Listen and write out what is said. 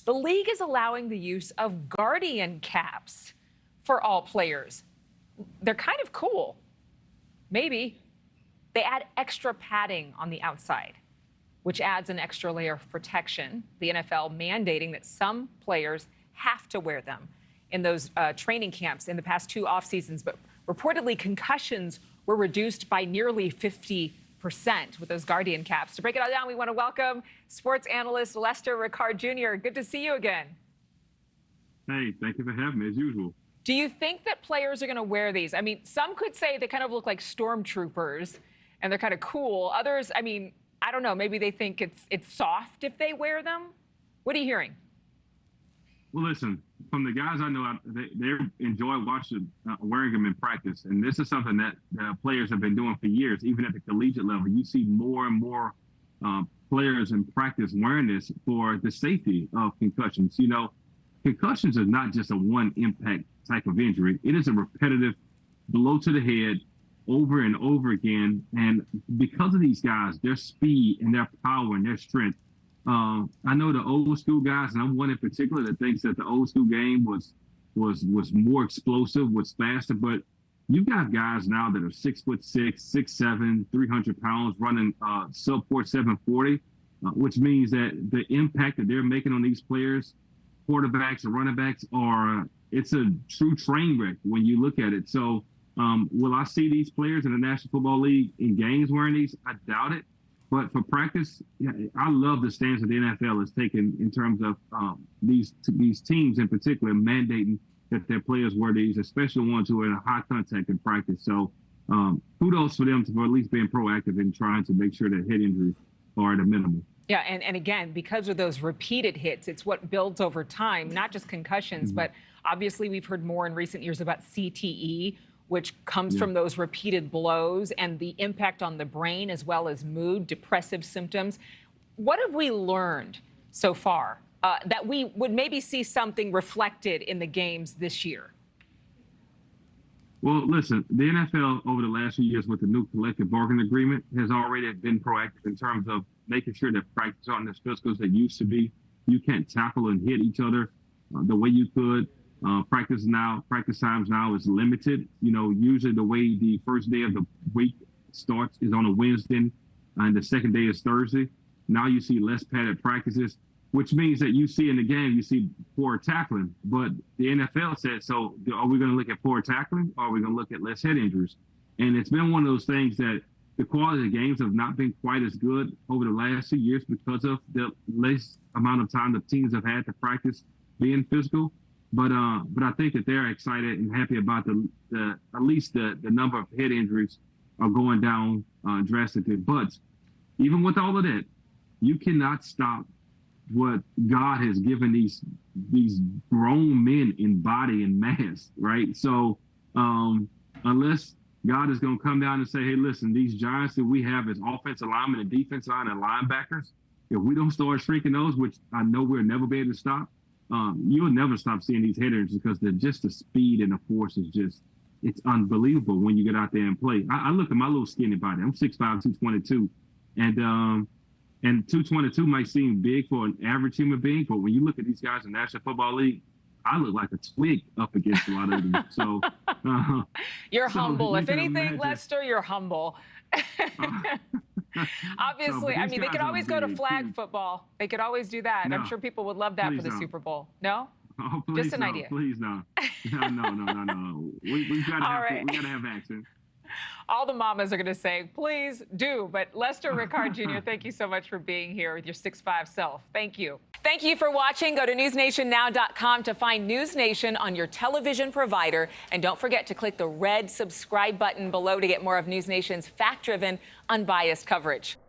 the league is allowing the use of guardian caps for all players. They're kind of cool. Maybe. They add extra padding on the outside, which adds an extra layer of protection. The NFL mandating that some players have to wear them in those training camps in the past 2 off seasons. But reportedly, concussions were reduced by nearly 50% with those guardian caps. To break it all down, we want to welcome sports analyst Lester Ricard Jr. Good to see you again. Hey, thank you for having me, as usual. Do you think that players are going to wear these? I mean, some could say they kind of look like stormtroopers and they're kind of cool. Others, I mean, I don't know, maybe they think it's soft if they wear them. What are you hearing? Well, listen, from the guys I know, they enjoy watching wearing them in practice. And this is something that players have been doing for years, even at the collegiate level. You see more and more players in practice wearing this for the safety of concussions. You know, concussions are not just a one impact type of injury. It is a repetitive blow to the head over and over again. And because of these guys, their speed and their power and their strength, I know the old school guys, and I'm one in particular that thinks that the old school game was more explosive, was faster. But you've got guys now that are 6'6", 6'7", 300 pounds, running sub 740, which means that the impact that they're making on these players, quarterbacks or running backs, it's a true train wreck when you look at it. So will I see these players in the National Football League in games wearing these? I doubt it. But for practice, yeah, I love the stance that the NFL has taken in terms of these teams in particular mandating that their players wear these, especially ones who are in a high contact in practice. So kudos for them for at least being proactive in trying to make sure that head injuries are at a minimum. Yeah, and again, because of those repeated hits, it's what builds over time, not just concussions, but obviously we've heard more in recent years about CTE, which comes from those repeated blows and the impact on the brain as well as mood, depressive symptoms. What have we learned so far that we would maybe see something reflected in the games this year? Well, listen, the NFL over the last few years with the new collective bargaining agreement has already been proactive in terms of making sure that practice aren't as physical as they used to be. You can't tackle and hit each other the way you could. Practice times now is limited. You know, usually the way the first day of the week starts is on a Wednesday and the second day is Thursday. Now you see less padded practices, which means that you see in the game, you see poor tackling. But the NFL said, so are we going to look at poor tackling or are we going to look at less head injuries? And it's been one of those things that the quality of the games have not been quite as good over the last 2 years because of the less amount of time the teams have had to practice being physical. But I think that they're excited and happy about at least the number of head injuries are going down drastically. But even with all of that, you cannot stop what God has given these grown men in body and mass, right? So unless God is going to come down and say, hey, listen, these giants that we have as offensive linemen and defensive line and linebackers, if we don't start shrinking those, which I know we'll never be able to stop, you'll never stop seeing these head injuries because the speed and the force is it's unbelievable when you get out there and play. I look at my little skinny body. I'm 6'5", 222. And 222 might seem big for an average human being, but when you look at these guys in the National Football League, I look like a twig up against a lot of them. So you're humble. If anything, imagine. Lester, you're humble. Obviously, I mean, they could always go to flag football. They could always do that. No, I'm sure people would love that for the Super Bowl. No? Oh, please just an idea. Please no. No. We've got to have action. All the mamas are going to say, please do. But Lester Ricard Jr., thank you so much for being here with your 6'5" self. Thank you. Thank you for watching. Go to newsnationnow.com to find News Nation on your television provider. And don't forget to click the red subscribe button below to get more of News Nation's fact-driven, unbiased coverage.